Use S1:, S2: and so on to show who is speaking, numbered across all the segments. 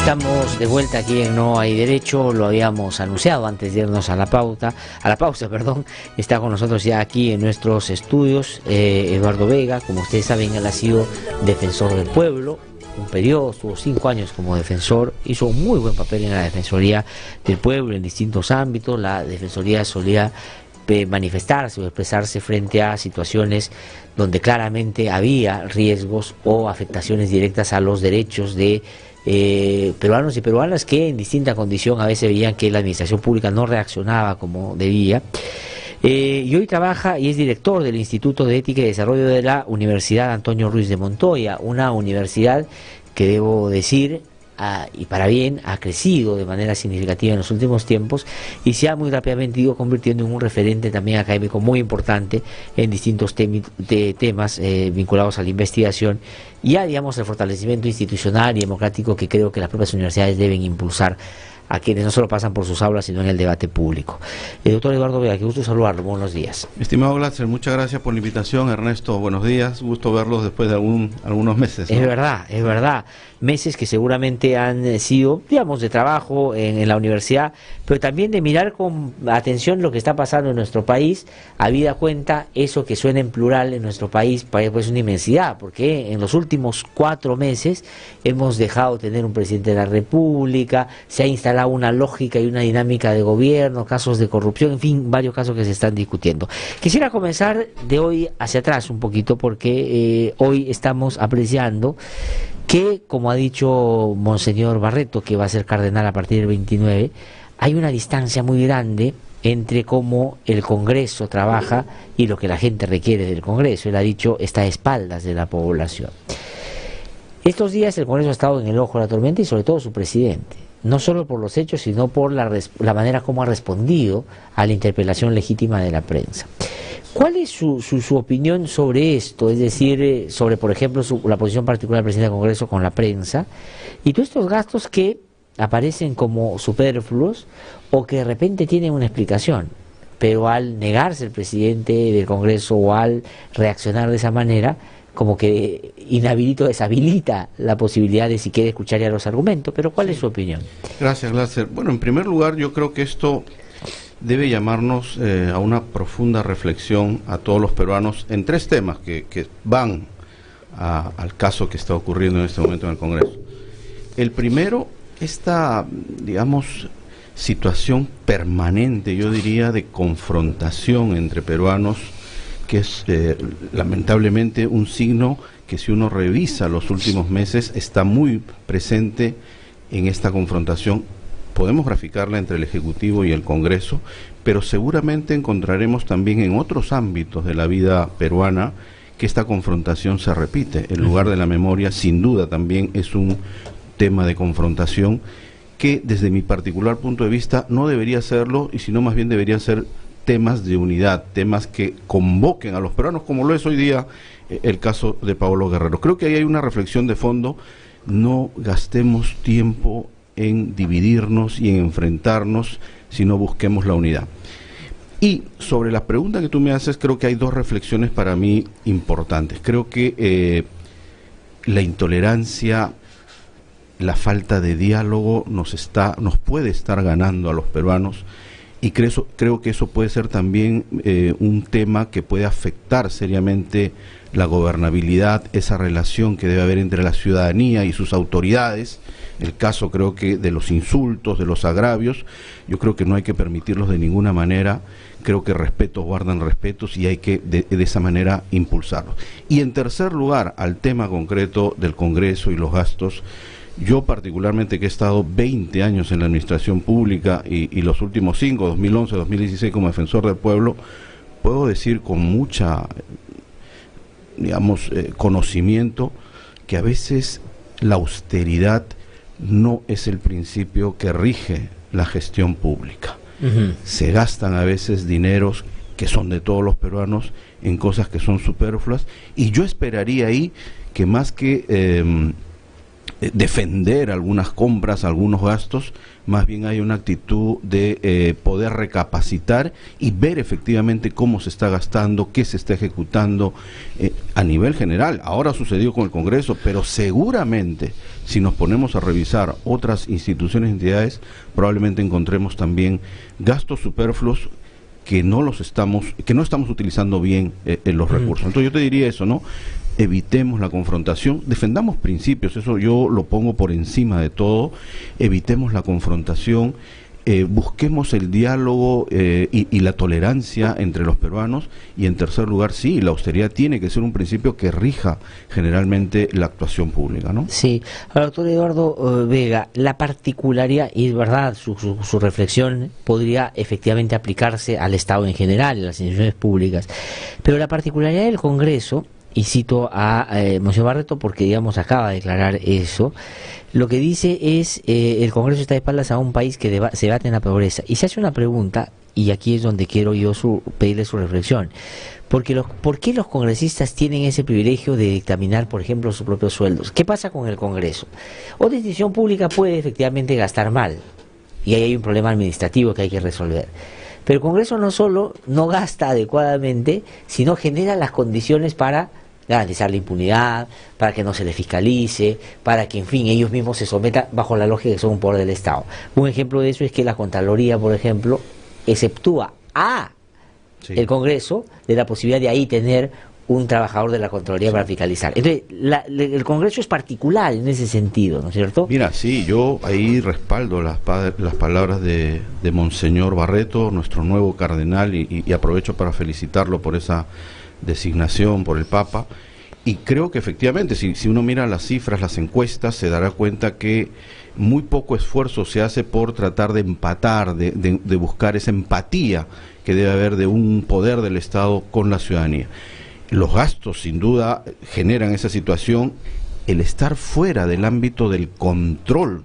S1: Estamos de vuelta aquí en No Hay Derecho, lo habíamos anunciado antes de irnos a la pausa, perdón. Está con nosotros ya aquí en nuestros estudios Eduardo Vega. Como ustedes saben, él ha sido defensor del pueblo, un periodo, estuvo 5 años como defensor, hizo un muy buen papel en la Defensoría del Pueblo en distintos ámbitos. La Defensoría solía manifestarse o expresarse frente a situaciones donde claramente había riesgos o afectaciones directas a los derechos de peruanos y peruanas que en distinta condición a veces veían que la administración pública no reaccionaba como debía. Y hoy trabaja y es director del Instituto de Ética y Desarrollo de la Universidad Antonio Ruiz de Montoya, una universidad que, debo decir, y para bien, ha crecido de manera significativa en los últimos tiempos y se ha muy rápidamente ido convirtiendo en un referente también académico muy importante en distintos temas vinculados a la investigación y a, digamos, el fortalecimiento institucional y democrático que creo que las propias universidades deben impulsar a quienes no solo pasan por sus aulas, sino en el debate público. Doctor Eduardo Vega, qué gusto saludarlo, buenos días.
S2: Estimado Glatzer, muchas gracias por la invitación. Ernesto, buenos días, gusto verlos después de algunos meses, ¿no?
S1: Es verdad, meses que seguramente han sido, digamos, de trabajo en la universidad, pero también de mirar con atención lo que está pasando en nuestro país, habida cuenta eso que suena en plural en nuestro país, pues una inmensidad, porque en los últimos 4 meses hemos dejado de tener un presidente de la República, se ha instalado una lógica y una dinámica de gobierno, casos de corrupción, en fin, varios casos que se están discutiendo. Quisiera comenzar de hoy hacia atrás un poquito, porque hoy estamos apreciando que, como ha dicho Monseñor Barreto, que va a ser cardenal a partir del 29, hay una distancia muy grande entre cómo el Congreso trabaja y lo que la gente requiere del Congreso. Él ha dicho, está a espaldas de la población. Estos días el Congreso ha estado en el ojo de la tormenta y sobre todo su presidente, no solo por los hechos, sino por la manera como ha respondido a la interpelación legítima de la prensa. ¿Cuál es su opinión sobre esto? Es decir, sobre, por ejemplo, la posición particular del presidente del Congreso con la prensa y todos estos gastos que aparecen como superfluos o que de repente tienen una explicación, pero al negarse el presidente del Congreso o al reaccionar de esa manera, como que deshabilita la posibilidad de si quiere escuchar ya los argumentos. Pero ¿cuál es su opinión?
S2: Gracias, Glatzer. Bueno, en primer lugar, yo creo que esto debe llamarnos a una profunda reflexión a todos los peruanos en 3 temas que van al caso que está ocurriendo en este momento en el Congreso. El primero, esta, digamos, situación permanente, yo diría, de confrontación entre peruanos, que es lamentablemente un signo que, si uno revisa los últimos meses, está muy presente en esta confrontación. Podemos graficarla entre el Ejecutivo y el Congreso, pero seguramente encontraremos también en otros ámbitos de la vida peruana que esta confrontación se repite. El lugar de la memoria, sin duda, también es un tema de confrontación que, desde mi particular punto de vista, no debería serlo, y sino más bien deberían ser temas de unidad, temas que convoquen a los peruanos, como lo es hoy día el caso de Paolo Guerrero. Creo que ahí hay una reflexión de fondo. No gastemos tiempo en dividirnos y en enfrentarnos, sino busquemos la unidad. Y sobre la pregunta que tú me haces, creo que hay 2 reflexiones para mí importantes. Creo que la intolerancia, la falta de diálogo nos puede estar ganando a los peruanos, y creo que eso puede ser también un tema que puede afectar seriamente la gobernabilidad, esa relación que debe haber entre la ciudadanía y sus autoridades. El caso, creo que, de los insultos, de los agravios, yo creo que no hay que permitirlos de ninguna manera. Creo que respetos guardan respetos y hay que de esa manera impulsarlos. Y en tercer lugar, al tema concreto del Congreso y los gastos. Yo particularmente, que he estado 20 años en la administración pública y los últimos 5, 2011, 2016 como defensor del pueblo, puedo decir con mucha, digamos, conocimiento, que a veces la austeridad no es el principio que rige la gestión pública. Se gastan a veces dineros que son de todos los peruanos en cosas que son superfluas, y yo esperaría ahí que, más que defender algunas compras, algunos gastos, más bien hay una actitud de poder recapacitar y ver efectivamente cómo se está gastando, qué se está ejecutando a nivel general. Ahora ha sucedido con el Congreso, pero seguramente si nos ponemos a revisar otras instituciones y entidades, probablemente encontremos también gastos superfluos que no estamos utilizando bien en los recursos. Entonces yo te diría eso, ¿no? Evitemos la confrontación, defendamos principios, eso yo lo pongo por encima de todo, evitemos la confrontación, busquemos el diálogo y la tolerancia entre los peruanos, y en tercer lugar, sí, la austeridad tiene que ser un principio que rija generalmente la actuación pública, ¿no?
S1: Sí. Ahora, doctor Eduardo Vega, la particularidad, y es verdad, su reflexión podría efectivamente aplicarse al Estado en general, a las instituciones públicas, pero la particularidad del Congreso, y cito a Monseñor Barreto porque, digamos, acaba de declarar eso, lo que dice es el Congreso está de espaldas a un país que se debate en la pobreza, y se hace una pregunta, y aquí es donde quiero yo pedirle su reflexión, ¿por qué los congresistas tienen ese privilegio de dictaminar, por ejemplo, sus propios sueldos? ¿Qué pasa con el Congreso? Otra institución pública puede efectivamente gastar mal, y ahí hay un problema administrativo que hay que resolver. Pero el Congreso no solo no gasta adecuadamente, sino genera las condiciones para garantizar la impunidad, para que no se les fiscalice, para que, en fin, ellos mismos se sometan bajo la lógica que son un poder del Estado. Un ejemplo de eso es que la Contraloría, por ejemplo, exceptúa a el Congreso de la posibilidad de ahí tener un trabajador de la Contraloría para fiscalizar. Entonces, el Congreso es particular en ese sentido, ¿no es cierto?
S2: Mira, sí, yo ahí respaldo las palabras de Monseñor Barreto, nuestro nuevo cardenal, y aprovecho para felicitarlo por esa designación por el Papa, y creo que efectivamente, si uno mira las cifras, las encuestas, se dará cuenta que muy poco esfuerzo se hace por tratar de empatar, de buscar esa empatía que debe haber de un poder del Estado con la ciudadanía. Los gastos sin duda generan esa situación, el estar fuera del ámbito del control,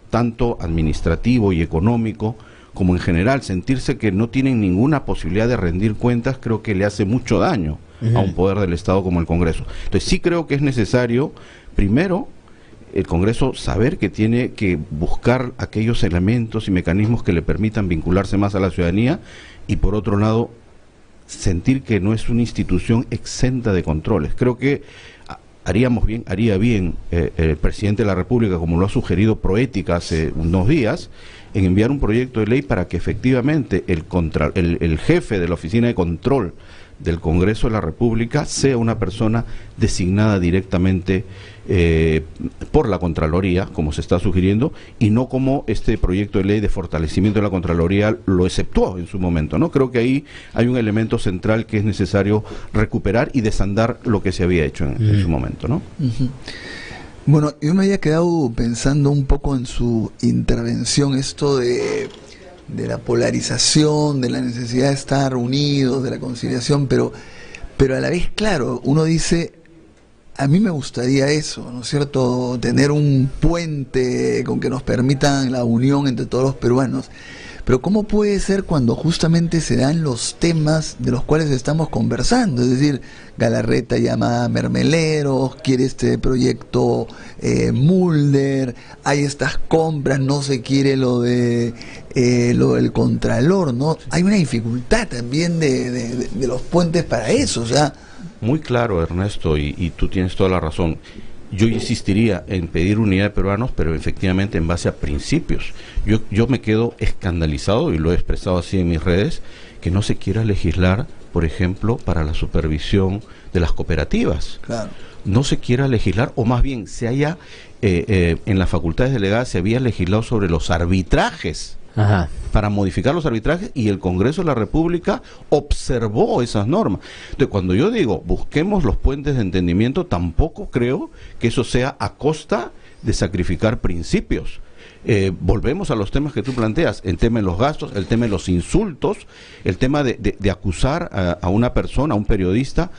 S2: tanto administrativo y económico, como en general, sentirse que no tienen ninguna posibilidad de rendir cuentas, creo que le hace mucho daño a un poder del Estado como el Congreso. Entonces sí creo que es necesario, primero, el Congreso saber que tiene que buscar aquellos elementos y mecanismos que le permitan vincularse más a la ciudadanía, y por otro lado, sentir que no es una institución exenta de controles. Creo que haría bien el presidente de la República, como lo ha sugerido Proética hace unos días, en enviar un proyecto de ley para que efectivamente el jefe de la Oficina de Control del Congreso de la República sea una persona designada directamente por la Contraloría, como se está sugiriendo, y no como este proyecto de ley de fortalecimiento de la Contraloría lo exceptuó en su momento, ¿no? Creo que ahí hay un elemento central que es necesario recuperar y desandar lo que se había hecho en su momento, ¿no?
S3: Bueno, yo me había quedado pensando un poco en su intervención, esto de la polarización, de la necesidad de estar unidos, de la conciliación, pero a la vez, claro, uno dice, a mí me gustaría eso, ¿no es cierto?, tener un puente con que nos permitan la unión entre todos los peruanos. Pero ¿cómo puede ser cuando justamente se dan los temas de los cuales estamos conversando? Es decir, Galarreta llama a mermeleros, quiere este proyecto Mulder, hay estas compras, no se quiere lo del Contralor, ¿no? Hay una dificultad también de los puentes para eso, o sea.
S2: Muy claro, Ernesto, y tú tienes toda la razón. Yo insistiría en pedir unidad de peruanos, pero efectivamente en base a principios. Yo me quedo escandalizado, y lo he expresado así en mis redes, que no se quiera legislar, por ejemplo, para la supervisión de las cooperativas.
S3: Claro.
S2: No se quiera legislar, o más bien se haya, en las facultades delegadas se había legislado sobre los arbitrajes.
S1: Ajá.
S2: Para modificar los arbitrajes, y el Congreso de la República observó esas normas. Entonces, cuando yo digo busquemos los puentes de entendimiento, tampoco creo que eso sea a costa de sacrificar principios. Volvemos a los temas que tú planteas, el tema de los gastos, el tema de los insultos, el tema de acusar a una persona, a un periodista.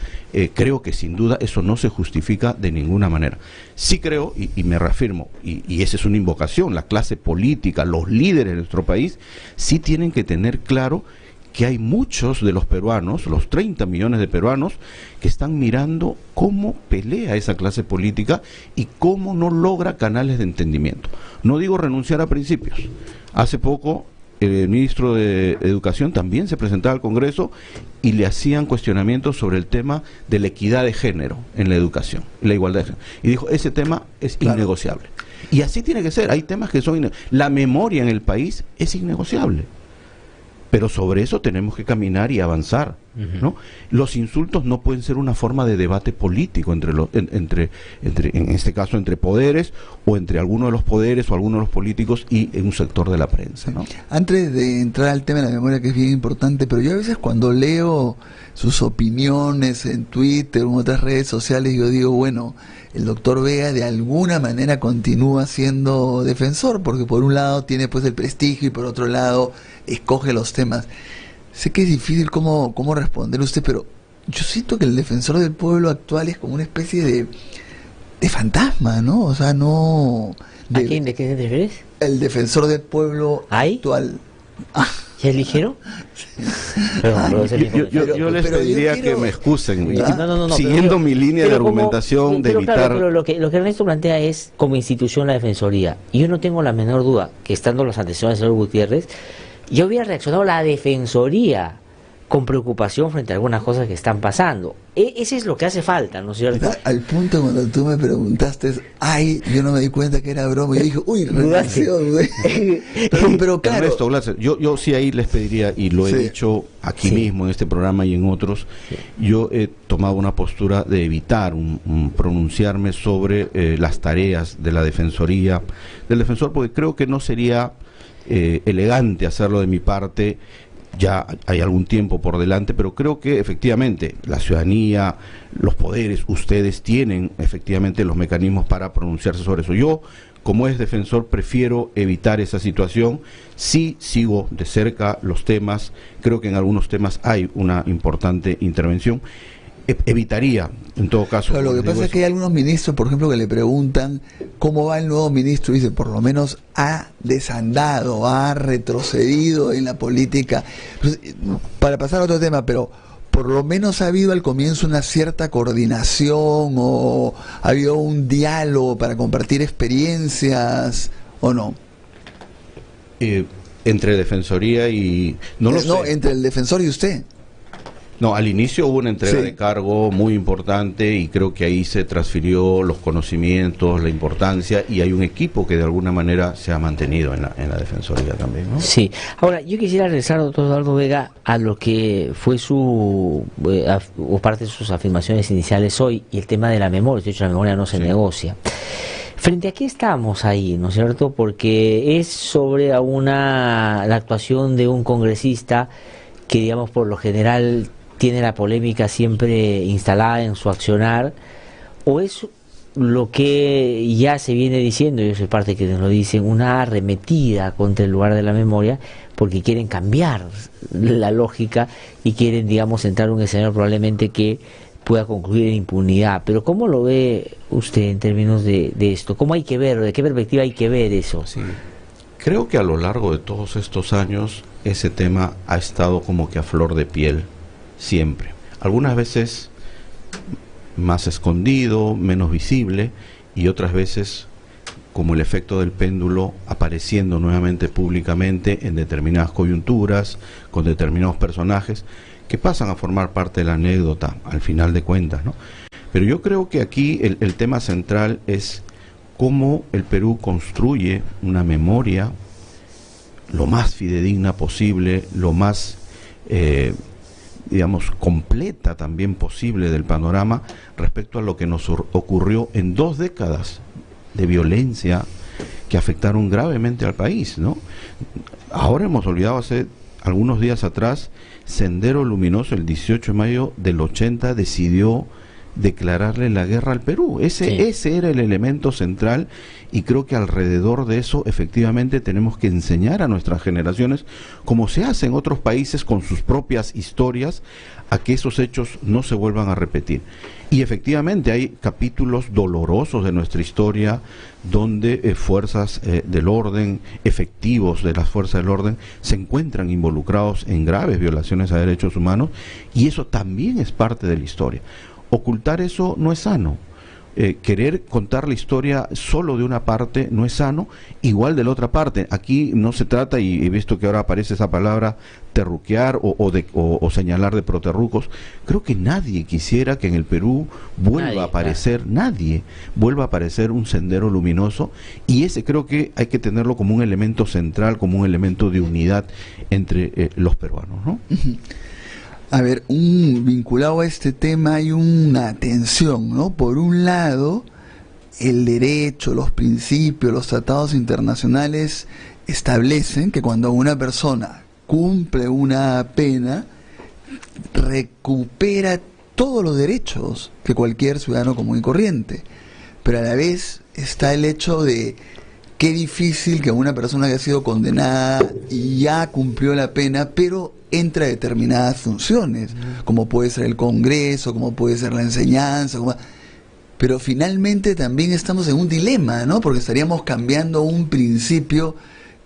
S2: Creo que sin duda eso no se justifica de ninguna manera. Sí creo, y me reafirmo, y esa es una invocación, la clase política, los líderes de nuestro país, sí tienen que tener claro que hay muchos de los peruanos, los 30 millones de peruanos, que están mirando cómo pelea esa clase política y cómo no logra canales de entendimiento. No digo renunciar a principios. Hace poco el ministro de Educación también se presentaba al Congreso y le hacían cuestionamientos sobre el tema de la equidad de género en la educación, la igualdad de género. Y dijo, ese tema es innegociable. Y así tiene que ser. Hay temas que son la memoria en el país es innegociable. Pero sobre eso tenemos que caminar y avanzar, ¿no? Los insultos no pueden ser una forma de debate político en este caso entre poderes o entre algunos de los poderes o algunos de los políticos y en un sector de la prensa, ¿no?
S3: Antes de entrar al tema de la memoria, que es bien importante, pero yo a veces cuando leo sus opiniones en Twitter o en otras redes sociales, yo digo, bueno, el doctor Vega de alguna manera continúa siendo defensor, porque por un lado tiene pues el prestigio y por otro lado escoge los temas. Sé que es difícil cómo responder usted, pero yo siento que el defensor del pueblo actual es como una especie de fantasma, ¿no? O sea, no...
S1: ¿A quién? ¿De qué te refieres?
S3: El defensor del pueblo actual.
S1: ¿Ya eligieron?
S2: Yo les pediría que me excusen,
S1: no,
S2: siguiendo mi línea de argumentación de evitar...
S1: Claro, pero lo que Ernesto plantea es como institución la Defensoría. Y yo no tengo la menor duda que estando los antecesores del señor Gutiérrez, yo hubiera reaccionado la Defensoría con preocupación frente a algunas cosas que están pasando. Ese es lo que hace falta, ¿no es cierto?
S3: Al punto cuando tú me preguntaste, yo no me di cuenta que era broma, y yo dije, uy, renunció, pero claro.
S2: Ernesto, yo sí ahí les pediría, y lo he dicho aquí mismo en este programa y en otros, yo he tomado una postura de evitar pronunciarme sobre las tareas de la Defensoría, del defensor, porque creo que no sería elegante hacerlo de mi parte. Ya hay algún tiempo por delante, pero creo que efectivamente la ciudadanía, los poderes, ustedes tienen efectivamente los mecanismos para pronunciarse sobre eso. Yo, como es defensor, prefiero evitar esa situación. Sí sigo de cerca los temas, creo que en algunos temas hay una importante intervención. Evitaría, en todo caso...
S3: Pero lo que pasa es que hay algunos ministros, por ejemplo, que le preguntan cómo va el nuevo ministro, y dice, por lo menos ha desandado, ha retrocedido en la política. Entonces, para pasar a otro tema, pero por lo menos ha habido al comienzo una cierta coordinación o ha habido un diálogo para compartir experiencias, ¿o no?
S2: Entre Defensoría y... No,
S3: entre el defensor y usted.
S2: No, al inicio hubo una entrega de cargo muy importante y creo que ahí se transfirió los conocimientos, la importancia, y hay un equipo que de alguna manera se ha mantenido en la Defensoría también, ¿no?
S1: Sí. Ahora, yo quisiera regresar, doctor Eduardo Vega, a lo que fue o parte de sus afirmaciones iniciales hoy, y el tema de la memoria. De hecho, la memoria no se negocia. ¿Frente a qué estamos ahí, no es cierto? Porque es sobre la actuación de un congresista que, digamos, por lo general tiene la polémica siempre instalada en su accionar, o es lo que ya se viene diciendo, yo soy parte de quienes lo dicen, una arremetida contra el lugar de la memoria, porque quieren cambiar la lógica y quieren, digamos, entrar en un escenario probablemente que pueda concluir en impunidad. Pero ¿cómo lo ve usted en términos de esto? ¿Cómo hay que ver, de qué perspectiva hay que ver eso?
S2: Sí. Creo que a lo largo de todos estos años ese tema ha estado como que a flor de piel, siempre. Algunas veces más escondido, menos visible, y otras veces como el efecto del péndulo apareciendo nuevamente públicamente en determinadas coyunturas, con determinados personajes que pasan a formar parte de la anécdota al final de cuentas, ¿no? Pero yo creo que aquí el tema central es cómo el Perú construye una memoria lo más fidedigna posible, lo más digamos completa también posible del panorama respecto a lo que nos ocurrió en 2 décadas de violencia que afectaron gravemente al país, ¿no? Ahora hemos olvidado, hace algunos días atrás, Sendero Luminoso, el 18 de mayo del 80, decidió declararle la guerra al Perú. Ese era el elemento central, y creo que alrededor de eso efectivamente tenemos que enseñar a nuestras generaciones, como se hace en otros países con sus propias historias, a que esos hechos no se vuelvan a repetir. Y efectivamente hay capítulos dolorosos de nuestra historia donde fuerzas del orden, efectivos de las fuerzas del orden, se encuentran involucrados en graves violaciones a derechos humanos, y eso también es parte de la historia. Ocultar eso no es sano. Querer contar la historia solo de una parte no es sano, igual de la otra parte. Aquí no se trata, y he visto que ahora aparece esa palabra, terruquear o señalar de proterrucos. Creo que nadie quisiera que en el Perú vuelva a aparecer, nadie vuelva a aparecer un sendero luminoso, y ese creo que hay que tenerlo como un elemento central, como un elemento de unidad entre los peruanos, ¿no?
S3: A ver, vinculado a este tema hay una tensión, ¿no? Por un lado, el derecho, los principios, los tratados internacionales establecen que cuando una persona cumple una pena, recupera todos los derechos que cualquier ciudadano común y corriente. Pero a la vez está el hecho de qué difícil que una persona que ha sido condenada y ya cumplió la pena, pero entra a determinadas funciones, como puede ser el Congreso, como puede ser la enseñanza, pero finalmente también estamos en un dilema, ¿no? Porque estaríamos cambiando un principio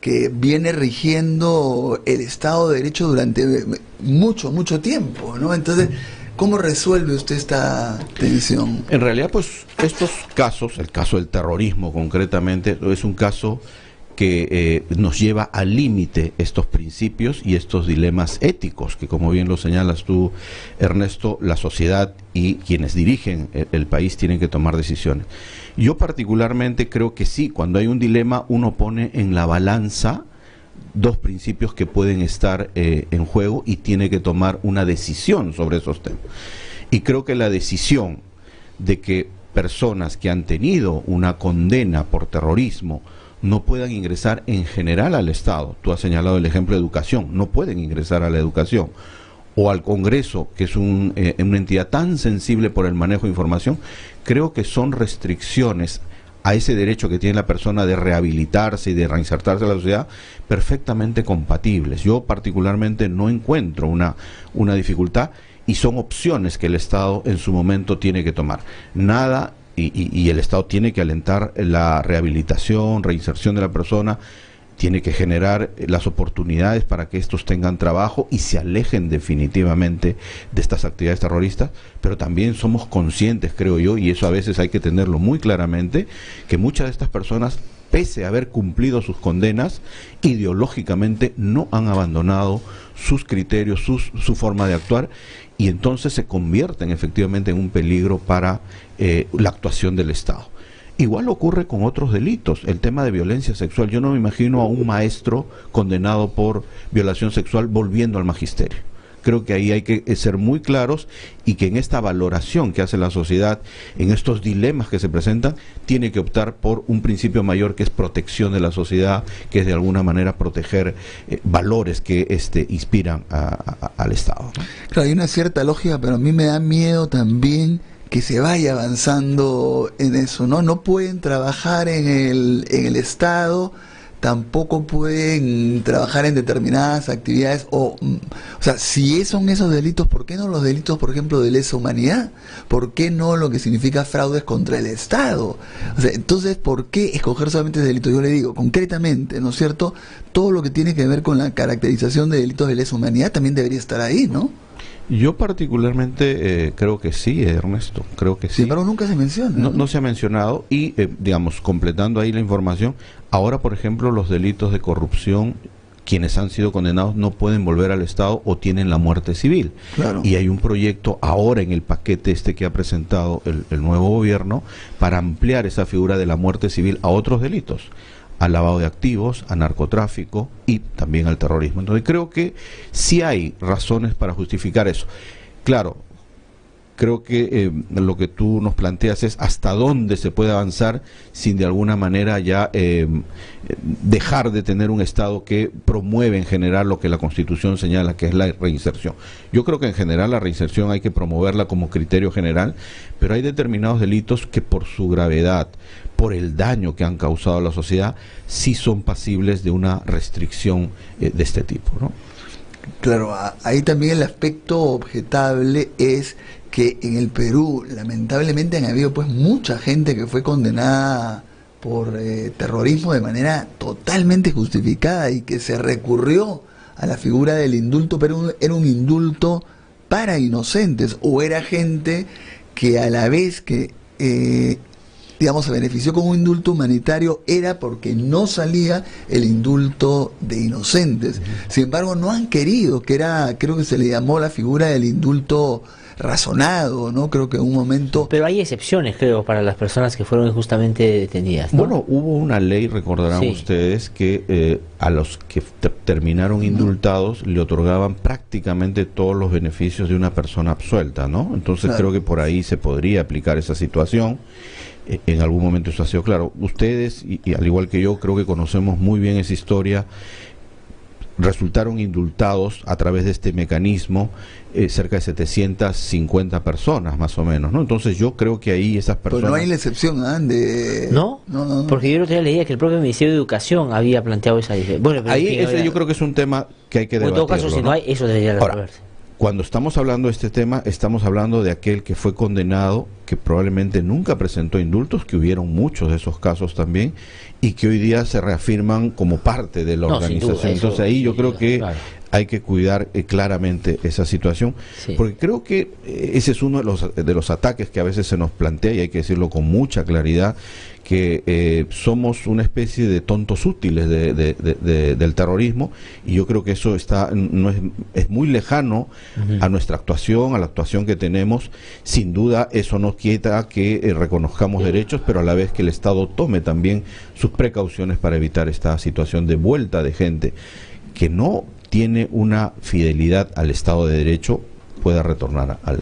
S3: que viene rigiendo el Estado de Derecho durante mucho tiempo, ¿no? Entonces, ¿cómo resuelve usted esta tensión?
S2: En realidad, pues, estos casos, el caso del terrorismo concretamente, es un caso que nos lleva al límite estos principios y estos dilemas éticos, que como bien lo señalas tú, Ernesto, la sociedad y quienes dirigen el país tienen que tomar decisiones. Yo particularmente creo que sí, cuando hay un dilema, uno pone en la balanza dos principios que pueden estar en juego y tiene que tomar una decisión sobre esos temas. Y creo que la decisión de que personas que han tenido una condena por terrorismo no puedan ingresar en general al Estado, tú has señalado el ejemplo de educación, no pueden ingresar a la educación, o al Congreso, que es una entidad tan sensible por el manejo de información, creo que son restricciones a ese derecho que tiene la persona de rehabilitarse y de reinsertarse a la sociedad perfectamente compatibles. Yo particularmente no encuentro una dificultad, y son opciones que el Estado en su momento tiene que tomar. Nada, y el Estado tiene que alentar la rehabilitación, reinserción de la persona, tiene que generar las oportunidades para que estos tengan trabajo y se alejen definitivamente de estas actividades terroristas, pero también somos conscientes, creo yo, y eso a veces hay que tenerlo muy claramente, que muchas de estas personas, pese a haber cumplido sus condenas, ideológicamente no han abandonado sus criterios, su forma de actuar, y entonces se convierten efectivamente en un peligro para la actuación del Estado. Igual ocurre con otros delitos, el tema de violencia sexual. Yo no me imagino a un maestro condenado por violación sexual volviendo al magisterio. Creo que ahí hay que ser muy claros, y que en esta valoración que hace la sociedad, en estos dilemas que se presentan, tiene que optar por un principio mayor, que es protección de la sociedad, que es de alguna manera proteger valores que inspiran al Estado, ¿no?
S3: Claro, hay una cierta lógica, pero a mí me da miedo también que se vaya avanzando en eso, ¿no? No pueden trabajar en el Estado, tampoco pueden trabajar en determinadas actividades, o sea, si son esos delitos, ¿por qué no los delitos, por ejemplo, de lesa humanidad? ¿Por qué no lo que significa fraudes contra el Estado? O sea, entonces, ¿por qué escoger solamente delitos? Yo le digo, concretamente, ¿no es cierto? Todo lo que tiene que ver con la caracterización de delitos de lesa humanidad también debería estar ahí, ¿no?
S2: Yo particularmente creo que sí, Ernesto, creo que sí.
S3: Pero nunca se menciona.
S2: No se ha mencionado, y digamos, completando ahí la información, ahora por ejemplo los delitos de corrupción, quienes han sido condenados no pueden volver al Estado o tienen la muerte civil.
S3: Claro.
S2: Y hay un proyecto ahora en el paquete que ha presentado el nuevo gobierno para ampliar esa figura de la muerte civil a otros delitos, al lavado de activos, a narcotráfico y también al terrorismo. Entonces creo que sí hay razones para justificar eso. Claro, creo que lo que tú nos planteas es hasta dónde se puede avanzar sin de alguna manera ya dejar de tener un Estado que promueve en general lo que la Constitución señala, que es la reinserción. Yo creo que en general la reinserción hay que promoverla como criterio general, pero hay determinados delitos que por su gravedad, por el daño que han causado a la sociedad, sí son pasibles de una restricción de este tipo, ¿no?
S3: Claro, ahí también el aspecto objetable es que en el Perú lamentablemente han habido pues mucha gente que fue condenada por terrorismo de manera totalmente justificada y que se recurrió a la figura del indulto, pero era un indulto para inocentes, o era gente que a la vez que digamos, se benefició con un indulto humanitario, era porque no salía el indulto de inocentes. Sin embargo, no han querido, que era, creo que se le llamó la figura del indulto razonado, ¿no? Creo que en un momento...
S1: Pero hay excepciones, creo, para las personas que fueron injustamente detenidas, ¿no?
S2: Bueno, hubo una ley, recordarán ustedes, que a los que terminaron indultados le otorgaban prácticamente todos los beneficios de una persona absuelta, ¿no? Entonces creo que por ahí se podría aplicar esa situación. En algún momento eso ha sido claro. Ustedes, y al igual que yo, creo que conocemos muy bien esa historia. Resultaron indultados a través de este mecanismo cerca de 750 personas más o menos, ¿no? Entonces yo creo que ahí esas personas...
S3: Pero no hay la excepción, ¿No?
S1: No, porque yo el otro día leía que el propio Ministerio de Educación había planteado esa diferencia. Bueno, pero
S2: ahí yo creo que es un tema que hay que debatirlo,
S1: en todo caso, si no hay, eso debería resolverse.
S2: Ahora, cuando estamos hablando de este tema, estamos hablando de aquel que fue condenado, que probablemente nunca presentó indultos, que hubieron muchos de esos casos también, y que hoy día se reafirman como parte de la organización. Duda, entonces ahí yo creo que hay que cuidar claramente esa situación, porque creo que ese es uno de los ataques que a veces se nos plantea, y hay que decirlo con mucha claridad, que somos una especie de tontos útiles del terrorismo, y yo creo que eso es muy lejano a nuestra actuación, a la actuación que tenemos. Sin duda eso no quita que reconozcamos derechos, pero a la vez que el Estado tome también sus precauciones para evitar esta situación de vuelta de gente que no tiene una fidelidad al Estado de Derecho, pueda retornar al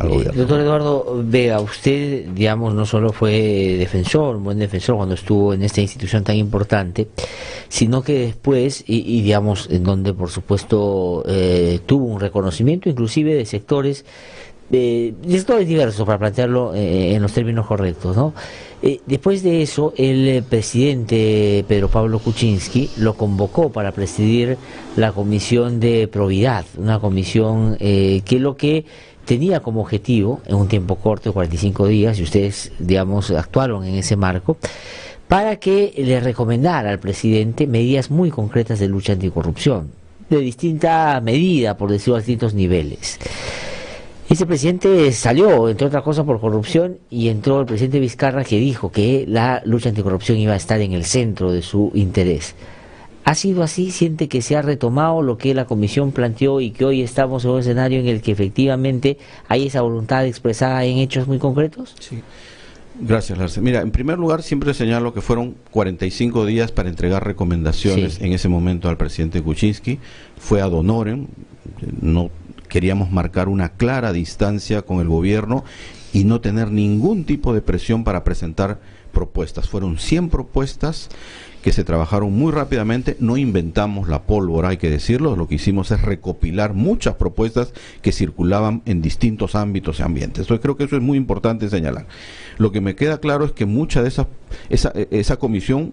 S2: gobierno.
S1: Doctor Eduardo Vega, usted, digamos, no solo fue defensor, un buen defensor cuando estuvo en esta institución tan importante, sino que después, y digamos, en donde por supuesto tuvo un reconocimiento inclusive de sectores diversos, para plantearlo en los términos correctos, ¿no? Después de eso, el presidente Pedro Pablo Kuczynski lo convocó para presidir la Comisión de Probidad, una comisión que lo que tenía como objetivo, en un tiempo corto de 45 días, y ustedes, digamos, actuaron en ese marco, para que le recomendara al presidente medidas muy concretas de lucha anticorrupción, de distinta medida, por decirlo a distintos niveles. Ese presidente salió, entre otras cosas, por corrupción, y entró el presidente Vizcarra, que dijo que la lucha anticorrupción iba a estar en el centro de su interés. ¿Ha sido así? ¿Siente que se ha retomado lo que la comisión planteó y que hoy estamos en un escenario en el que efectivamente hay esa voluntad expresada en hechos muy concretos?
S2: Sí. Gracias, Larce. Mira, en primer lugar, siempre señalo que fueron 45 días para entregar recomendaciones en ese momento al presidente Kuczynski. Fue ad honorem, no queríamos marcar una clara distancia con el gobierno y no tener ningún tipo de presión para presentar propuestas. Fueron 100 propuestas que se trabajaron muy rápidamente. No inventamos la pólvora, hay que decirlo. Lo que hicimos es recopilar muchas propuestas que circulaban en distintos ámbitos y ambientes. Entonces creo que eso es muy importante señalar. Lo que me queda claro es que mucha de esa comisión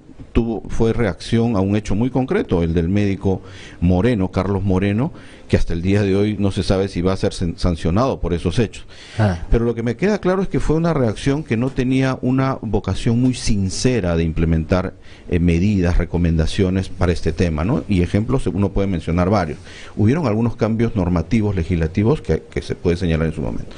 S2: fue reacción a un hecho muy concreto, el del médico Moreno, Carlos Moreno, que hasta el día de hoy no se sabe si va a ser sancionado por esos hechos. Pero lo que me queda claro es que fue una reacción que no tenía una vocación muy sincera de implementar medidas, recomendaciones para este tema, ¿no? Y ejemplos uno puede mencionar varios. Hubieron algunos cambios normativos, legislativos que se puede señalar en su momento.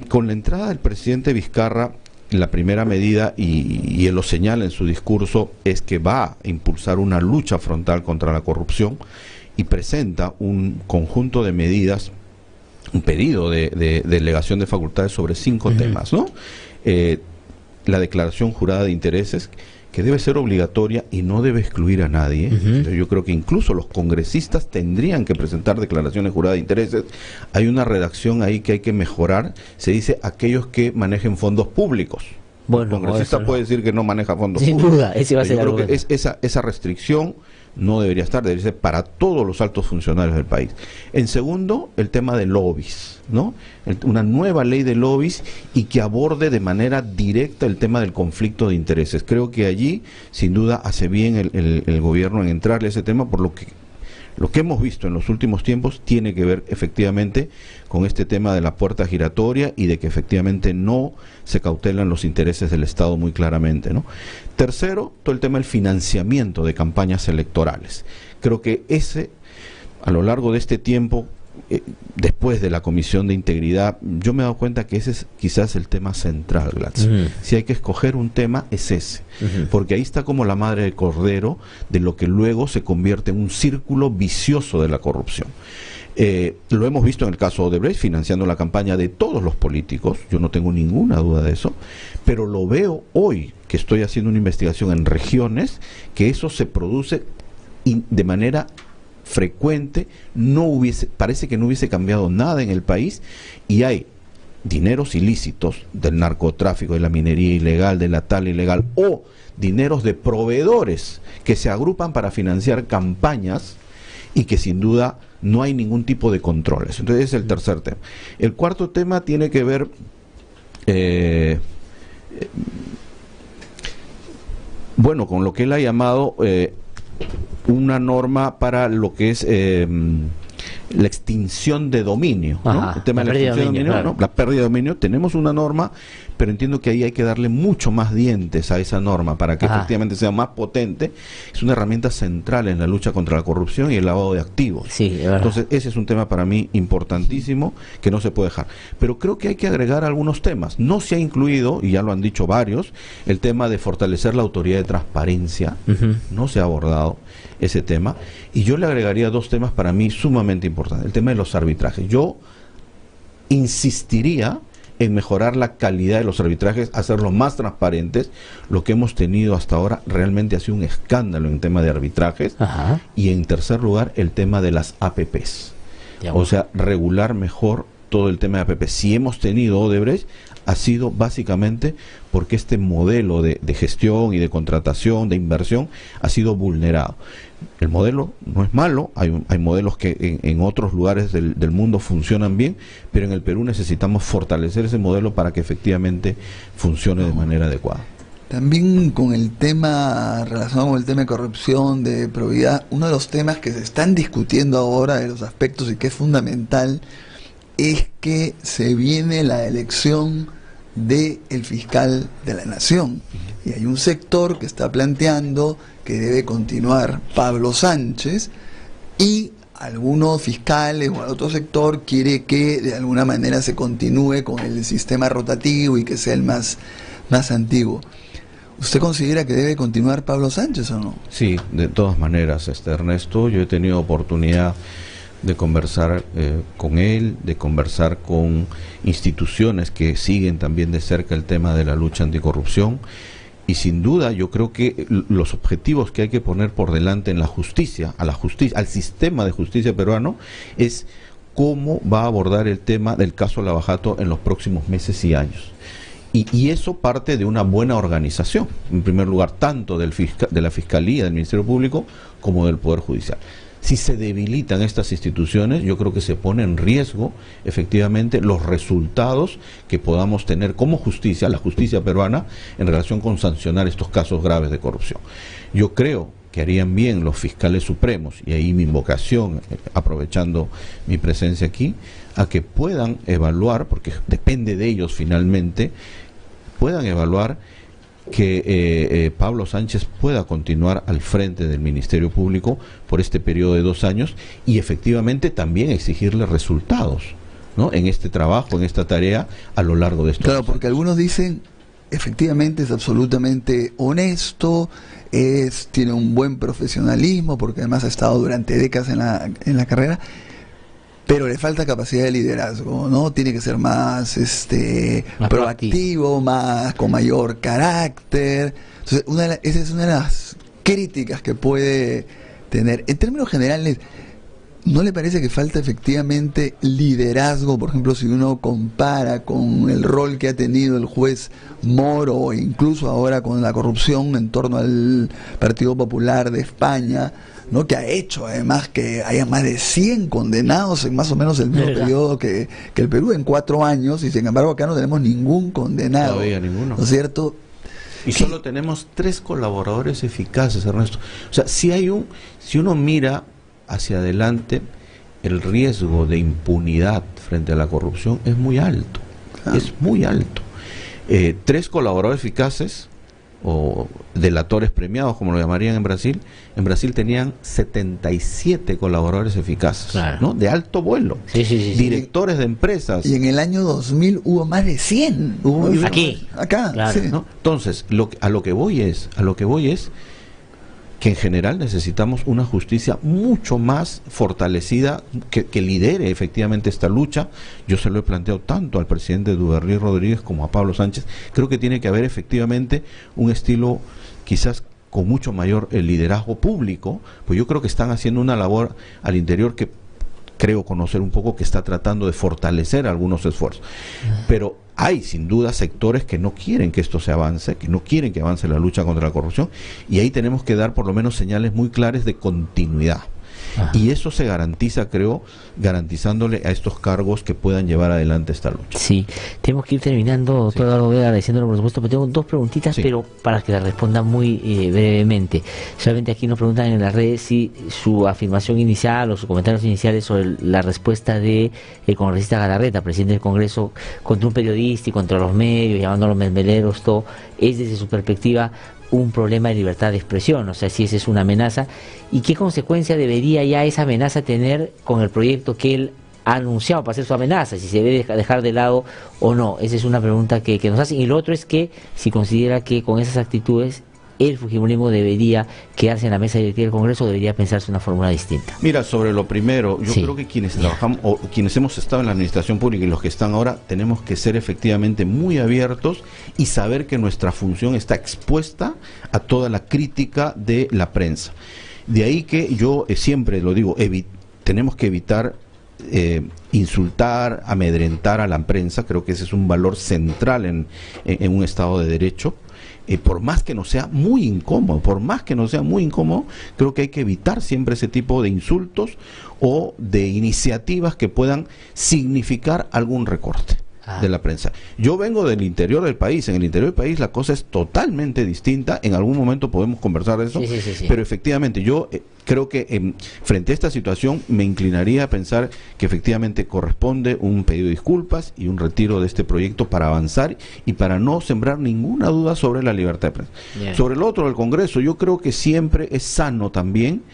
S2: Con la entrada del presidente Vizcarra, la primera medida, y él lo señala en su discurso, es que va a impulsar una lucha frontal contra la corrupción y presenta un conjunto de medidas, un pedido de delegación de facultades sobre 5 temas, ¿no? La declaración jurada de intereses, que debe ser obligatoria y no debe excluir a nadie. Yo creo que incluso los congresistas tendrían que presentar declaraciones juradas de intereses. Hay una redacción ahí que hay que mejorar. Se dice aquellos que manejen fondos públicos.
S1: Bueno,
S2: el congresista puede decir que no maneja fondos
S1: sin
S2: públicos.
S1: duda, ese va a ser el
S2: Yo creo
S1: argumento.
S2: que esa restricción no debería estar, debería ser para todos los altos funcionarios del país. En segundo, el tema de lobbies, ¿no? Una nueva ley de lobbies y que aborde de manera directa el tema del conflicto de intereses. Creo que allí, sin duda, hace bien el gobierno en entrarle a ese tema, por lo que hemos visto en los últimos tiempos tiene que ver efectivamente con este tema de la puerta giratoria y de que efectivamente no se cautelan los intereses del Estado muy claramente, ¿no? Tercero, todo el tema del financiamiento de campañas electorales. Creo que a lo largo de este tiempo, después de la Comisión de Integridad, yo me he dado cuenta que ese es quizás el tema central, Gladys. Si hay que escoger un tema, es ese. Porque ahí está como la madre de cordero de lo que luego se convierte en un círculo vicioso de la corrupción. Lo hemos visto en el caso de Odebrecht, financiando la campaña de todos los políticos, yo no tengo ninguna duda de eso, pero lo veo hoy, que estoy haciendo una investigación en regiones, que eso se produce de manera frecuente, parece que no hubiese cambiado nada en el país, y hay dineros ilícitos del narcotráfico, de la minería ilegal, de la tala ilegal, o dineros de proveedores que se agrupan para financiar campañas y que sin duda no hay ningún tipo de controles. Entonces ese es el tercer tema. El cuarto tema tiene que ver con lo que él ha llamado una norma para lo que es la extinción de dominio, ¿no?
S1: Ajá,
S2: El tema de la extinción de dominio,
S1: claro.
S2: ¿no? La pérdida de dominio. Tenemos una norma, pero entiendo que ahí hay que darle mucho más dientes a esa norma para que efectivamente sea más potente. Es una herramienta central en la lucha contra la corrupción y el lavado de activos.
S1: Sí, es verdad.
S2: Entonces ese es un tema para mí importantísimo que no se puede dejar. Pero creo que hay que agregar algunos temas. No se ha incluido, y ya lo han dicho varios, el tema de fortalecer la autoridad de transparencia. No se ha abordado ese tema. Y yo le agregaría dos temas para mí sumamente importantes. El tema de los arbitrajes. Yo insistiría en mejorar la calidad de los arbitrajes, hacerlos más transparentes. Lo que hemos tenido hasta ahora realmente ha sido un escándalo en tema de arbitrajes. Y en tercer lugar, el tema de las APPs. O sea, regular mejor todo el tema de APP. Si hemos tenido Odebrecht, ha sido básicamente porque este modelo de gestión y de contratación, de inversión, ha sido vulnerado. El modelo no es malo, hay modelos que en otros lugares del mundo funcionan bien, pero en el Perú necesitamos fortalecer ese modelo para que efectivamente funcione de manera adecuada.
S3: También con el tema relacionado con el tema de corrupción, de probidad, uno de los temas que se están discutiendo ahora, de los aspectos y que es fundamental, es que se viene la elección del fiscal de la Nación. Y hay un sector que está planteando que debe continuar Pablo Sánchez, y algunos fiscales o otro sector quiere que de alguna manera se continúe con el sistema rotativo y que sea el más antiguo. ¿Usted considera que debe continuar Pablo Sánchez o no?
S2: Sí, de todas maneras, Ernesto, yo he tenido oportunidad de conversar con él, de conversar con instituciones que siguen también de cerca el tema de la lucha anticorrupción, y sin duda yo creo que los objetivos que hay que poner por delante en la justicia, al sistema de justicia peruano, es cómo va a abordar el tema del caso Lavajato en los próximos meses y años. Y eso parte de una buena organización, en primer lugar, tanto de la Fiscalía, del Ministerio Público, como del Poder Judicial. Si se debilitan estas instituciones, yo creo que se pone en riesgo efectivamente los resultados que podamos tener como justicia, la justicia peruana, en relación con sancionar estos casos graves de corrupción. Yo creo que harían bien los fiscales supremos, y ahí mi invocación, aprovechando mi presencia aquí, a que puedan evaluar, porque depende de ellos finalmente, puedan evaluar que Pablo Sánchez pueda continuar al frente del Ministerio Público por este periodo de 2 años, y efectivamente también exigirle resultados, ¿no?, en este trabajo, en esta tarea a lo largo de estos
S3: Claro,
S2: 2
S3: porque
S2: años.
S3: algunos dicen, efectivamente es absolutamente honesto, tiene un buen profesionalismo, porque además ha estado durante décadas en la carrera, pero le falta capacidad de liderazgo, ¿no? Tiene que ser más
S1: Más
S3: proactivo, más con mayor carácter. Entonces, esa es una de las críticas que puede tener. En términos generales, ¿no le parece que falta efectivamente liderazgo? Por ejemplo, si uno compara con el rol que ha tenido el juez Moro, o incluso ahora con la corrupción en torno al Partido Popular de España, ¿no? Que ha hecho además que haya más de 100 condenados en más o menos el mismo periodo que el Perú en 4 años, y sin embargo acá no tenemos ningún condenado.
S2: Todavía ninguno.
S3: ¿No es cierto?
S2: Y solo tenemos 3 colaboradores eficaces, Ernesto. O sea, si uno mira hacia adelante, el riesgo de impunidad frente a la corrupción es muy alto. Es muy alto. 3 colaboradores eficaces, o delatores premiados, como lo llamarían en Brasil tenían 77 colaboradores eficaces,
S1: claro,
S2: ¿no? De alto vuelo, directores de empresas.
S3: Y en el año 2000 hubo más de 100. Acá,
S1: claro,
S3: sí.
S2: ¿No? Entonces, a lo que voy es que en general necesitamos una justicia mucho más fortalecida, que lidere efectivamente esta lucha. Yo se lo he planteado tanto al presidente Duberry Rodríguez como a Pablo Sánchez. Creo que tiene que haber efectivamente un estilo quizás con mucho mayor liderazgo público, pues yo creo que están haciendo una labor al interior que creo conocer un poco, que está tratando de fortalecer algunos esfuerzos. Pero hay sin duda sectores que no quieren que esto se avance, que no quieren que avance la lucha contra la corrupción, y ahí tenemos que dar por lo menos señales muy claras de continuidad. Y eso se garantiza, creo, garantizándole a estos cargos que puedan llevar adelante esta lucha.
S1: Sí, tenemos que ir terminando, doctor Eduardo Vega, agradeciéndolo por supuesto, pero tengo 2 preguntitas, pero para que la responda muy brevemente. Solamente aquí nos preguntan en las redes si su afirmación inicial o sus comentarios iniciales sobre la respuesta de el congresista Galarreta, presidente del Congreso, contra un periodista y contra los medios, llamándolos mermeleros, todo, es desde su perspectiva un problema de libertad de expresión, o sea, si esa es una amenaza, y qué consecuencia debería ya esa amenaza tener con el proyecto que él ha anunciado para hacer su amenaza, si se debe dejar de lado o no. Esa es una pregunta que nos hacen. Y lo otro es que si considera que con esas actitudes el fujimorismo debería quedarse en la mesa directiva del Congreso, o debería pensarse una fórmula distinta.
S2: Mira, sobre lo primero, yo creo que quienes trabajamos, o quienes hemos estado en la administración pública y los que están ahora, tenemos que ser efectivamente muy abiertos y saber que nuestra función está expuesta a toda la crítica de la prensa. De ahí que yo siempre lo digo, tenemos que evitar insultar, amedrentar a la prensa. Creo que ese es un valor central en un Estado de Derecho. Por más que nos sea muy incómodo, creo que hay que evitar siempre ese tipo de insultos o de iniciativas que puedan significar algún recorte de la prensa. Yo vengo del interior del país. En el interior del país la cosa es totalmente distinta. En algún momento podemos conversar de eso, pero efectivamente yo creo que frente a esta situación me inclinaría a pensar que efectivamente corresponde un pedido de disculpas y un retiro de este proyecto para avanzar y para no sembrar ninguna duda sobre la libertad de prensa. Sobre el otro, del Congreso, yo creo que siempre es sano también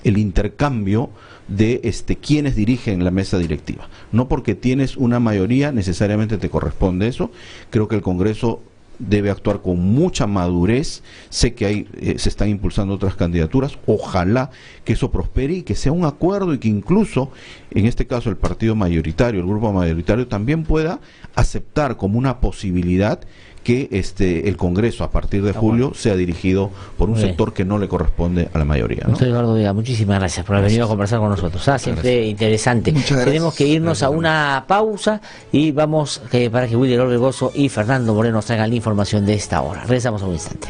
S2: el intercambio de quienes dirigen la mesa directiva. No porque tienes una mayoría necesariamente te corresponde eso. Creo que el Congreso debe actuar con mucha madurez. Sé que se están impulsando otras candidaturas. Ojalá que eso prospere y que sea un acuerdo, y que incluso en este caso el partido mayoritario, el grupo mayoritario, también pueda aceptar como una posibilidad que el Congreso a partir de julio sea dirigido por un sector que no le corresponde a la mayoría, ¿no?
S1: Doctor Eduardo Vega, muchísimas gracias por haber venido a conversar con nosotros. Siempre interesante. Tenemos que irnos a una pausa y vamos para que Wilder Orbegoso y Fernando Moreno nos traigan la información de esta hora. Regresamos a un instante.